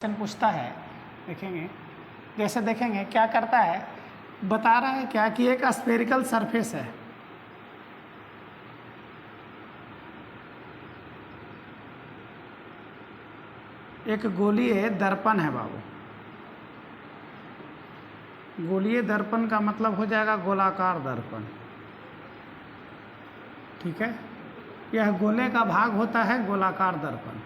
Question पूछता है, देखेंगे जैसे देखेंगे क्या करता है, बता रहा है क्या कि एक स्फेरिकल सरफेस है, एक गोलीय दर्पण है बाबू। गोलीय दर्पण का मतलब हो जाएगा गोलाकार दर्पण, ठीक है। यह गोले का भाग होता है गोलाकार दर्पण।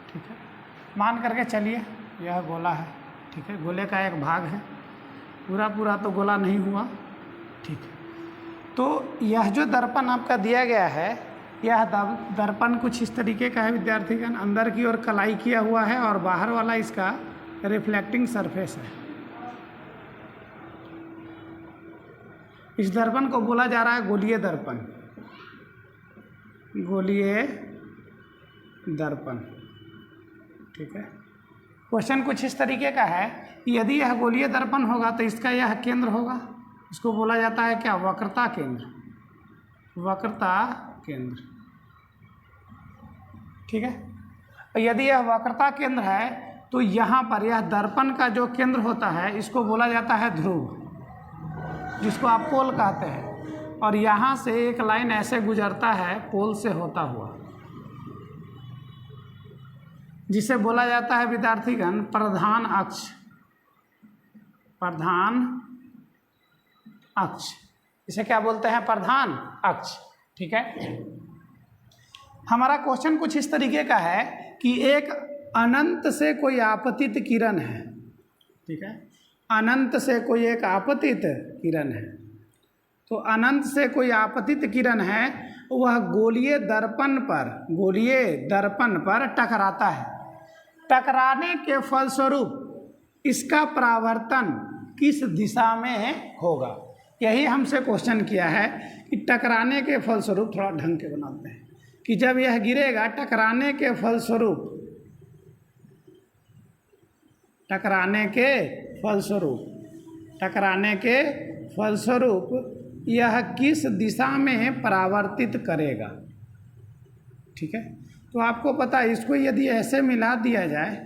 ठीक है, मान करके चलिए यह गोला है, ठीक है, गोले का एक भाग है, पूरा पूरा तो गोला नहीं हुआ, ठीक है। तो यह जो दर्पण आपका दिया गया है, यह दर्पण कुछ इस तरीके का है विद्यार्थीगण, अंदर की ओर कलाई किया हुआ है और बाहर वाला इसका रिफ्लेक्टिंग सरफेस है। इस दर्पण को बोला जा रहा है गोलीय दर्पण, गोलीय दर्पण, ठीक है। क्वेश्चन कुछ इस तरीके का है कि यदि यह गोलीय दर्पण होगा तो इसका यह केंद्र होगा, इसको बोला जाता है क्या, वक्रता केंद्र, वक्रता केंद्र, ठीक है। और यदि यह वक्रता केंद्र है तो यहाँ पर यह दर्पण का जो केंद्र होता है इसको बोला जाता है ध्रुव, जिसको आप पोल कहते हैं, और यहाँ से एक लाइन ऐसे गुजरता है पोल से होता हुआ, जिसे बोला जाता है विद्यार्थीगण प्रधान अक्ष, प्रधान अक्ष, इसे क्या बोलते हैं, प्रधान अक्ष, ठीक है। हमारा क्वेश्चन कुछ इस तरीके का है कि एक अनंत से कोई आपतित किरण है, ठीक है, अनंत से कोई एक आपतित किरण है, तो अनंत से कोई आपतित किरण है, वह गोलीय दर्पण पर, गोलीय दर्पण पर टकराता है। टकराने के फलस्वरूप इसका परावर्तन किस दिशा में होगा, यही हमसे क्वेश्चन किया है कि टकराने के फलस्वरूप, थोड़ा ढंग के बनाते हैं कि जब यह गिरेगा टकराने के फलस्वरूप, टकराने के फलस्वरूप, टकराने के फलस्वरूप यह किस दिशा में परावर्तित करेगा, ठीक है। तो आपको पता है इसको यदि ऐसे मिला दिया जाए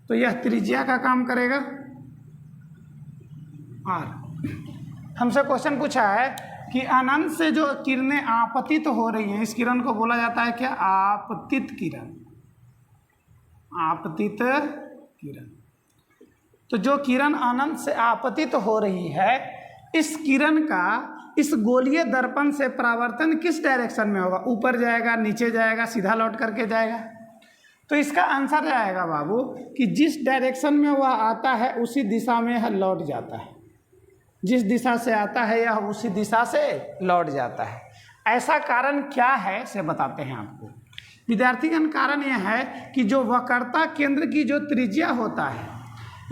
तो यह त्रिज्या का काम करेगा आर। हमसे क्वेश्चन पूछा है कि अनंत से जो किरणें आपतित हो रही हैं, इस किरण को बोला जाता है क्या, आपतित किरण, आपतित किरण। तो जो किरण अनंत से आपतित हो रही है, इस किरण का इस गोलीय दर्पण से परावर्तन किस डायरेक्शन में होगा, ऊपर जाएगा, नीचे जाएगा, सीधा लौट करके जाएगा। तो इसका आंसर जाएगा बाबू कि जिस डायरेक्शन में वह आता है उसी दिशा में यह लौट जाता है, जिस दिशा से आता है यह उसी दिशा से लौट जाता है। ऐसा कारण क्या है से बताते हैं आपको विद्यार्थीगण। कारण यह है कि जो वक्रता केंद्र की जो त्रिज्या होता है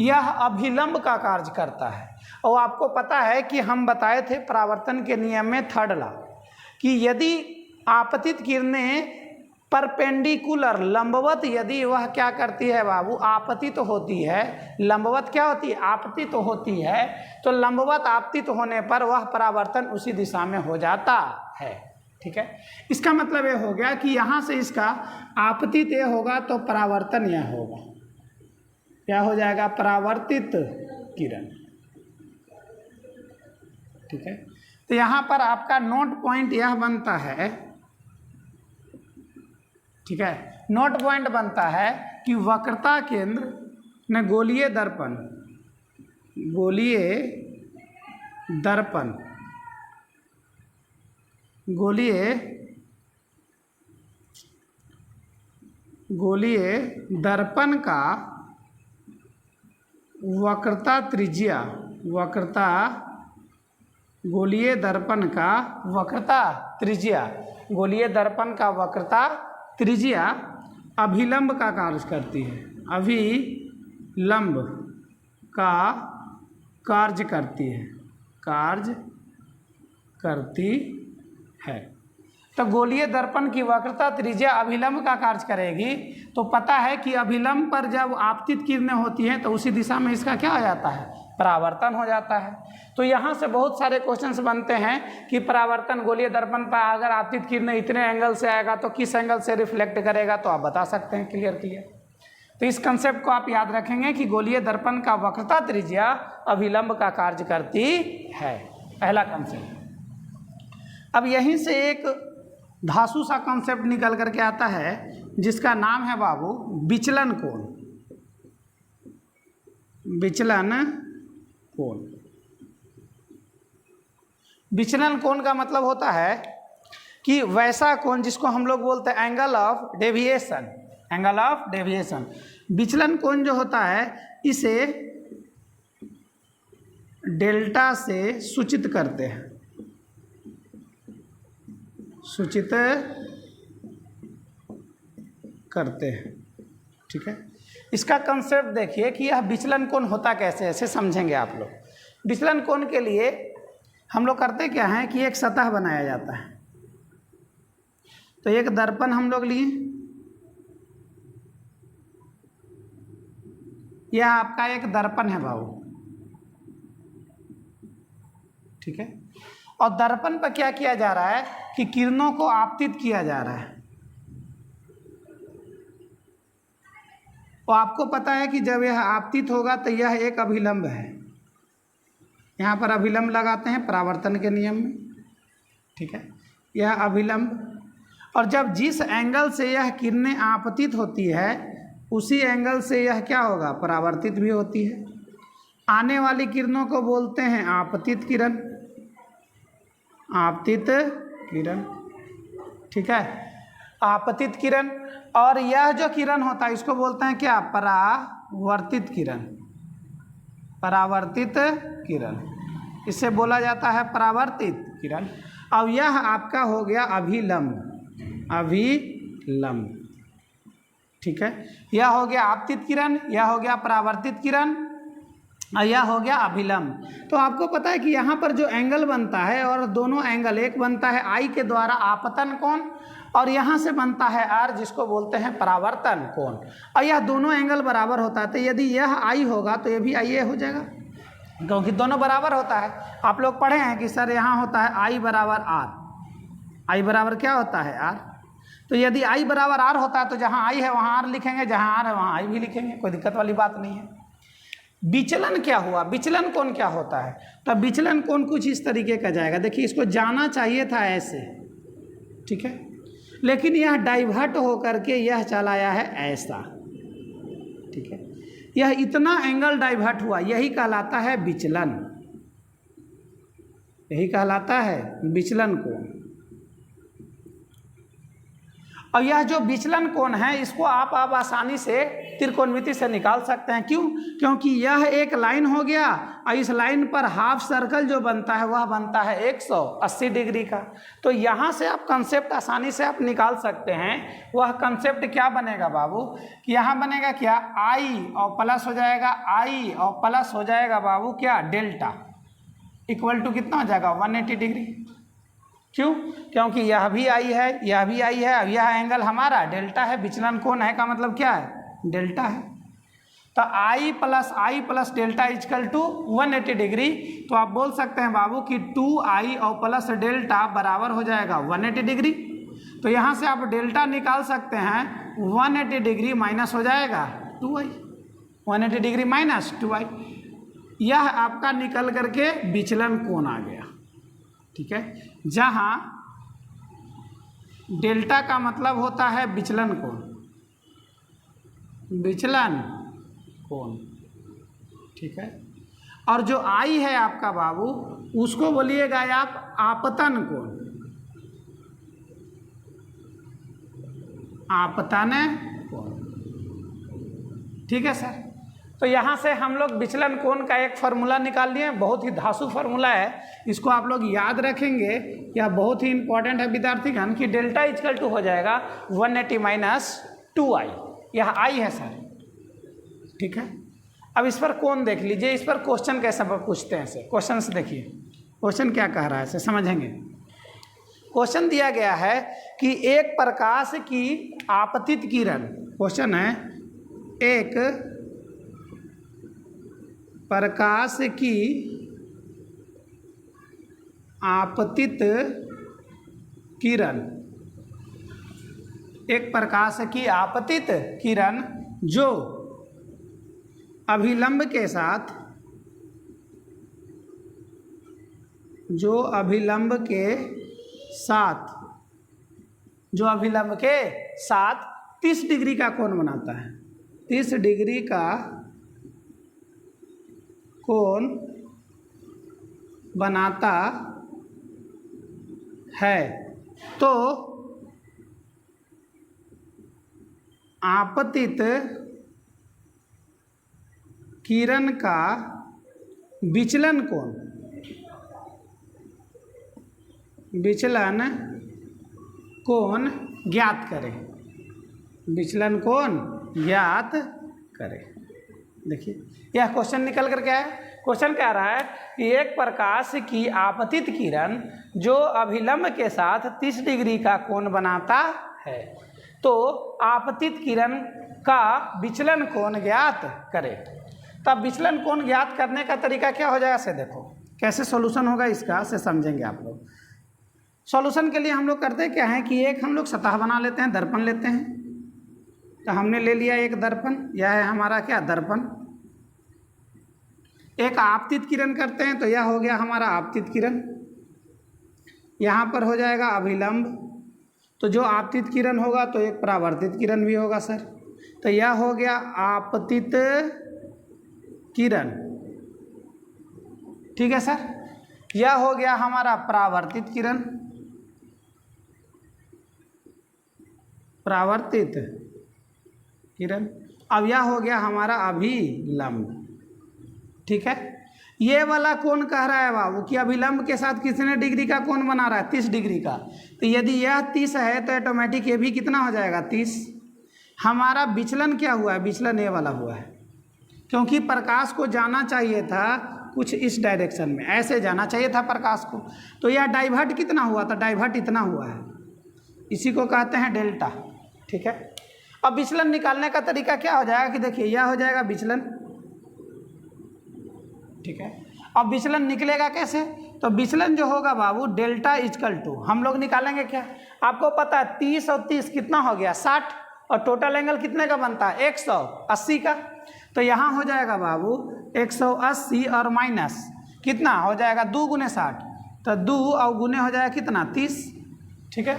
यह अभिलंब का कार्य करता है, और आपको पता है कि हम बताए थे परावर्तन के नियम में थर्ड लॉ कि यदि आपतित किरणें परपेंडिकुलर, लंबवत, यदि वह क्या करती है बाबू, आपतित होती है, लंबवत क्या होती है, आपतित होती है, तो लंबवत आपतित होने पर वह परावर्तन उसी दिशा में हो जाता है, ठीक है। इसका मतलब यह हो गया कि यहाँ से इसका आपतित यह होगा तो परावर्तन यह होगा, क्या हो जाएगा, परावर्तित किरण, ठीक है। तो यहाँ पर आपका नोट पॉइंट यह बनता है, ठीक है, नोट पॉइंट बनता है कि वक्रता केंद्र में गोलीय दर्पण, गोलीय दर्पण, गोलीय दर्पण का वक्रता त्रिज्या, वक्रता, गोलीय दर्पण का वक्रता त्रिज्या, गोलीय दर्पण का वक्रता त्रिज्या अभिलंब का कार्य करती है, अभिलंब का कार्य करती है, कार्य करती है। तो गोलीय दर्पण की वक्रता त्रिज्या अभिलंब का कार्य करेगी, तो पता है कि अभिलंब पर जब आपतित किरणें होती हैं तो उसी दिशा में इसका क्या हो जाता है, परावर्तन हो जाता है। तो यहाँ से बहुत सारे क्वेश्चंस बनते हैं कि परावर्तन गोलीय दर्पण पर अगर आपतित किरणें इतने एंगल से आएगा तो किस एंगल से रिफ्लेक्ट करेगा, तो आप बता सकते हैं क्लियर। तो इस कंसेप्ट को आप याद रखेंगे कि गोलीय दर्पण का वक्रता त्रिज्या अभिलंब का कार्य करती है, पहला कंसेप्ट। अब यहीं से एक धांसू सा कंसेप्ट निकल करके आता है जिसका नाम है बाबू विचलन कोण। विचलन कोण, विचलन कोण का मतलब होता है कि वैसा कोण जिसको हम लोग बोलते हैं angle of deviation, angle of deviation. विचलन कोण जो होता है इसे डेल्टा से सूचित करते हैं, सूचित करते हैं, ठीक है। इसका कंसेप्ट देखिए कि यह विचलन कोण होता कैसे, ऐसे समझेंगे आप लोग। विचलन कोण के लिए हम लोग करते क्या हैं कि एक सतह बनाया जाता है। तो एक दर्पण हम लोग लिए, यह आपका एक दर्पण है बाबू, ठीक है। और दर्पण पर क्या किया जा रहा है कि किरणों को आपतित किया जा रहा है। तो आपको पता है कि जब यह आपतित होगा तो यह एक अभिलंब है, यहाँ पर अभिलंब लगाते हैं परावर्तन के नियम में, ठीक है। यह अभिलंब, और जब जिस एंगल से यह किरणें आपतित होती है उसी एंगल से यह क्या होगा, परावर्तित भी होती है। आने वाली किरणों को बोलते हैं आपतित किरण, आपतित किरण, ठीक है, आपतित किरण। और यह जो किरण होता है इसको बोलते हैं क्या, परावर्तित किरण, परावर्तित किरण, इसे बोला जाता है परावर्तित किरण। अब यह आपका हो गया अभिलंब, अभिलंब, ठीक है। यह हो गया आपतित किरण, यह हो गया परावर्तित किरण, और यह हो गया अभिलंब। तो आपको पता है कि यहाँ पर जो एंगल बनता है, और दोनों एंगल, एक बनता है आई के द्वारा आपतन कोण, और यहाँ से बनता है आर जिसको बोलते हैं परावर्तन कोण, और यह दोनों एंगल बराबर होता है। तो यदि यह आई होगा तो यह भी आई ए हो जाएगा, क्योंकि दोनों बराबर होता है। आप लोग पढ़े हैं कि सर यहाँ होता है आई बराबर आर, आई बराबर क्या होता है, आर। तो यदि आई बराबर आर होता है तो जहाँ आई है वहाँ आर लिखेंगे, जहाँ आर है वहाँ आई भी लिखेंगे, कोई दिक्कत वाली बात नहीं है। विचलन क्या हुआ, विचलन कोण क्या होता है, तो विचलन कोण कुछ इस तरीके का जाएगा। देखिए इसको जाना चाहिए था ऐसे, ठीक है, लेकिन यह डाइवर्ट होकर के यह चलाया है ऐसा, ठीक है। यह इतना एंगल डाइवर्ट हुआ, यही कहलाता है विचलन, यही कहलाता है विचलन कोण। और यह जो विचलन कोण है इसको आप आसानी से त्रिकोणमिति से निकाल सकते हैं। क्यों? क्योंकि यह एक लाइन हो गया, और इस लाइन पर हाफ सर्कल जो बनता है वह बनता है 180 डिग्री का। तो यहाँ से आप कंसेप्ट आसानी से आप निकाल सकते हैं। वह कंसेप्ट क्या बनेगा बाबू, कि यहाँ बनेगा क्या, आई और प्लस हो जाएगा, आई और प्लस हो जाएगा बाबू क्या, डेल्टा, इक्वल टू कितना हो जाएगा, 180 डिग्री। क्यों? क्योंकि यह भी आई है, यह भी आई है, अब यह एंगल हमारा डेल्टा है, विचलन कोण है का मतलब क्या है, डेल्टा है। तो I plus delta equal to 180 degree. तो आप बोल सकते हैं बाबू कि 2i और प्लस डेल्टा बराबर हो जाएगा 180 डिग्री। तो यहाँ से आप डेल्टा निकाल सकते हैं, 180 डिग्री माइनस हो जाएगा 2i, 180 डिग्री माइनस 2i, यह आपका निकल करके विचलन कोण आ गया, ठीक है। जहाँ डेल्टा का मतलब होता है विचलन कोण, विचलन कोण, ठीक है। और जो आई है आपका बाबू उसको बोलिएगा आप आपतन कोण, आपतन कोण, ठीक है सर। तो यहाँ से हम लोग विचलन कोण का एक फार्मूला निकाल लिए, बहुत ही धांसू फार्मूला है, इसको आप लोग याद रखेंगे। यह बहुत ही इंपॉर्टेंट है विद्यार्थीगण कि डेल्टा इजकल टू हो जाएगा 180 माइनस 2i, यह आई है सर, ठीक है। अब इस पर कोण देख लीजिए, इस पर क्वेश्चन कैसे पूछते हैं सर, क्वेश्चन से देखिए क्वेश्चन क्या कह रहा है सर, समझेंगे। क्वेश्चन दिया गया है कि एक प्रकाश की आपतित किरण, क्वेश्चन है एक प्रकाश की आपतित किरण, एक प्रकाश की आपतित किरण जो अभिलंब के साथ, जो अभिलंब के साथ 30 डिग्री का कोण बनाता है, 30 डिग्री का कोण बनाता है, तो आपतित किरण का विचलन कोण ज्ञात करें, विचलन कोण ज्ञात करें। देखिए यह क्वेश्चन निकल कर क्या है, क्वेश्चन कह रहा है कि एक प्रकाश की आपतित किरण जो अभिलंब के साथ 30 डिग्री का कोण बनाता है, तो आपतित किरण का विचलन कोण ज्ञात करें। तब विचलन कोण ज्ञात करने का तरीका क्या हो जाएगा, से देखो कैसे सॉल्यूशन होगा इसका, से समझेंगे आप लोग। सॉल्यूशन के लिए हम लोग करते क्या हैं कि एक हम लोग सतह बना लेते हैं, दर्पण लेते हैं। तो हमने ले लिया एक दर्पण, यह है हमारा क्या, दर्पण। एक आपतित किरण करते हैं, तो यह हो गया हमारा आपतित किरण। यहाँ पर हो जाएगा अभिलंब, तो जो आपतित किरण होगा तो एक परावर्तित किरण भी होगा सर। तो यह हो गया आपतित किरण, ठीक है सर। यह हो गया हमारा परावर्तित किरण, परावर्तित किरण। अब यह हो गया हमारा अभिलंब, ठीक है। ये वाला कोण कह रहा है बाबू कि अभिलंब के साथ कितने डिग्री का कोण बना रहा है, 30 डिग्री का। तो यदि यह 30 है तो ऑटोमेटिक ये भी कितना हो जाएगा, 30। हमारा विचलन क्या हुआ है, विचलन ये वाला हुआ है, क्योंकि प्रकाश को जाना चाहिए था कुछ इस डायरेक्शन में, ऐसे जाना चाहिए था प्रकाश को। तो यह डाइवर्ट कितना हुआ था, डाइवर्ट इतना हुआ है, इसी को कहते हैं डेल्टा, ठीक है। अब विचलन निकालने का तरीका क्या हो जाएगा कि देखिए यह हो जाएगा विचलन, ठीक है। अब विचलन निकलेगा कैसे, तो विचलन जो होगा बाबू डेल्टा इजकल टू, हम लोग निकालेंगे क्या, आपको पता है 30 और 30 कितना हो गया, 60, और टोटल एंगल कितने का बनता है, 180 का। तो यहाँ हो जाएगा बाबू 180 और माइनस कितना हो जाएगा, 2 गुने 60, तो 2 और गुने हो जाएगा कितना, 30, ठीक है।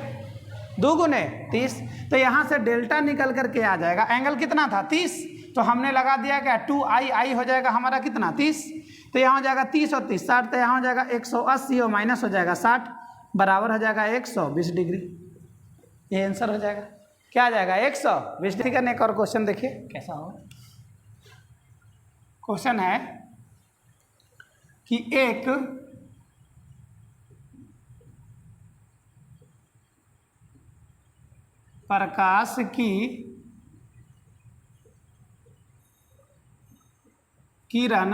2 गुने 30, तो यहाँ से डेल्टा निकल करके आ जाएगा, एंगल कितना था 30, तो हमने लगा दिया क्या 2i हो जाएगा हमारा कितना 30, तो यहाँ हो जाएगा 30 और 30 60, तो यहाँ हो जाएगा 180 और माइनस हो जाएगा 60, बराबर हो जाएगा 120 डिग्री। ये आंसर हो जाएगा, क्या आ जाएगा 120 डिग्री। का एक और क्वेश्चन देखिए कैसा होगा। क्वेश्चन है कि एक प्रकाश की किरण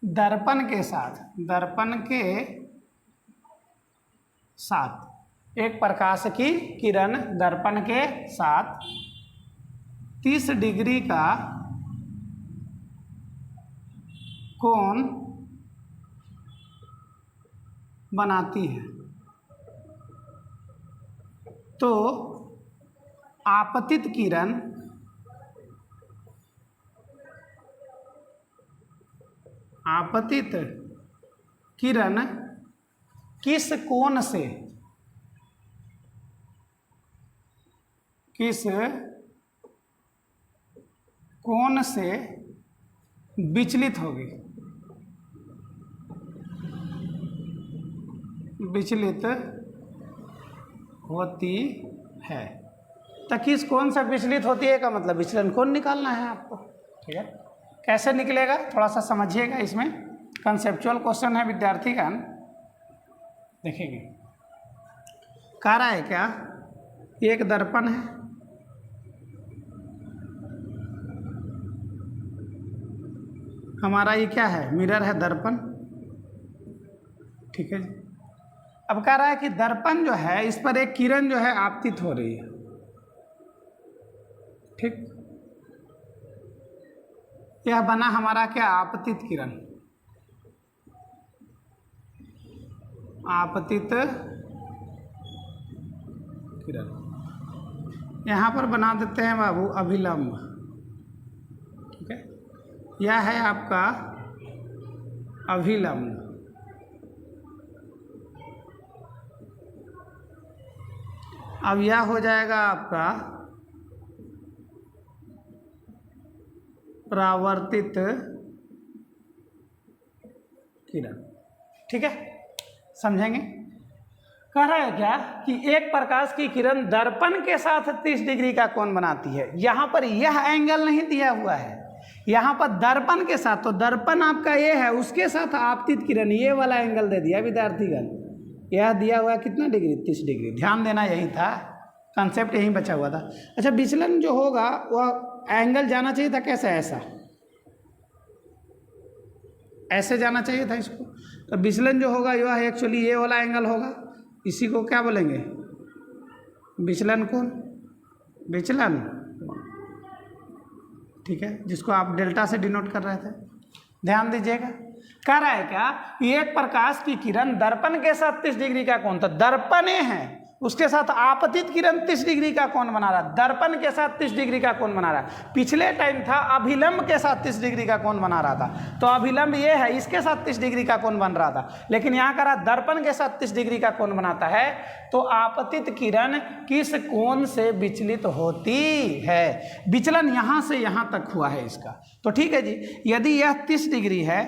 दर्पण के साथ, एक प्रकाश की किरण दर्पण के साथ 30 डिग्री का कोण बनाती है, तो आपतित किरण किस कोण से विचलित होगी, विचलित होती है। तो किस कोण से विचलित होती है का मतलब विचलन कोण निकालना है आपको, ठीक है। कैसे निकलेगा थोड़ा सा समझिएगा, इसमें कंसेप्चुअल क्वेश्चन है विद्यार्थी का, देखेंगे। कह रहा है क्या, एक दर्पण है, हमारा ये क्या है, मिरर है, दर्पण, ठीक है जी। अब कह रहा है कि दर्पण जो है इस पर एक किरण जो है आपतित हो रही है, ठीक। यह बना हमारा क्या, आपतित किरण। आपतित किरण। यहाँ पर बना देते हैं बाबू अभिलंब। ठीक है, यह है आपका अभिलंब। अब यह हो जाएगा आपका परावर्तित किरण। ठीक है, समझेंगे। कह रहा है क्या कि एक प्रकाश की किरण दर्पण के साथ 30 डिग्री का कोण बनाती है। यहाँ पर यह एंगल नहीं दिया हुआ है, यहाँ पर दर्पण के साथ, तो दर्पण आपका ये है, उसके साथ आपतित किरण ये वाला एंगल दे दिया विद्यार्थीगण। यह दिया हुआ है कितना डिग्री, 30 डिग्री। ध्यान देना, यही था कंसेप्ट, यही बचा हुआ था। अच्छा, विचलन जो होगा वह एंगल जाना चाहिए था कैसे, ऐसे जाना चाहिए था इसको। तो विचलन जो होगा यह एक्चुअली ये वाला एंगल होगा। इसी को क्या बोलेंगे, विचलन कोण, विचलन। ठीक है, जिसको आप डेल्टा से डिनोट कर रहे थे, ध्यान दीजिएगा। कह रहा है क्या कि एक प्रकाश की किरण दर्पण के साथ 30 डिग्री का कोण, तो दर्पण है उसके साथ आपतित किरण 30 डिग्री का कोण बना रहा, दर्पण के साथ 30 डिग्री का कोण बना रहा। पिछले टाइम था अभिलंब के साथ 30 डिग्री का कोण बना रहा था, तो अभिलंब ये है, इसके साथ 30 डिग्री का कोण बन रहा था। लेकिन यहाँ कह रहा दर्पण के साथ 30 डिग्री का कोण बनाता है, तो आपतित किरण किस कोण से विचलित होती है। विचलन यहाँ से यहाँ तक हुआ है इसका। तो ठीक है जी, यदि यह 30 डिग्री है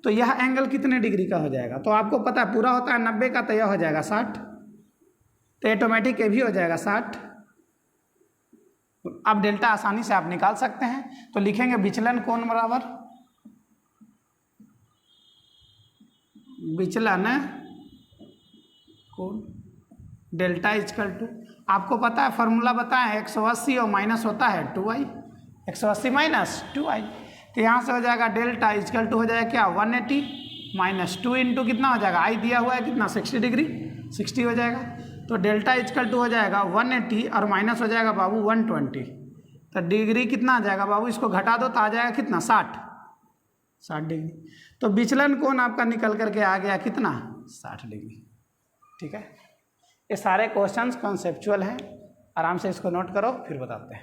तो यह एंगल कितने डिग्री का हो जाएगा, तो आपको पता है पूरा होता है 90 का, तो यह हो जाएगा 60, तो ऑटोमेटिक ये भी हो जाएगा 60। अब डेल्टा आसानी से आप निकाल सकते हैं, तो लिखेंगे विचलन कोण बराबर विचलन कोण डेल्टा इक्वल टू, आपको पता है फॉर्मूला बताएं, 180 और माइनस होता है 2i, 180 माइनस 2i, तो यहाँ से हो जाएगा डेल्टा इक्वल टू हो जाएगा क्या, 180 माइनस 2 इंटू कितना हो जाएगा, आई दिया हुआ है कितना, 60 डिग्री, 60 हो जाएगा। तो डेल्टा इक्वल टू हो जाएगा 180 और माइनस हो जाएगा बाबू 120, तो डिग्री कितना आ जाएगा बाबू, इसको घटा दो तो आ जाएगा कितना, 60 डिग्री। तो विचलन कोण आपका निकल करके आ गया कितना, 60 डिग्री। ठीक है, ये सारे क्वेश्चंस कॉन्सेप्चुअल हैं, आराम से इसको नोट करो, फिर बताते हैं।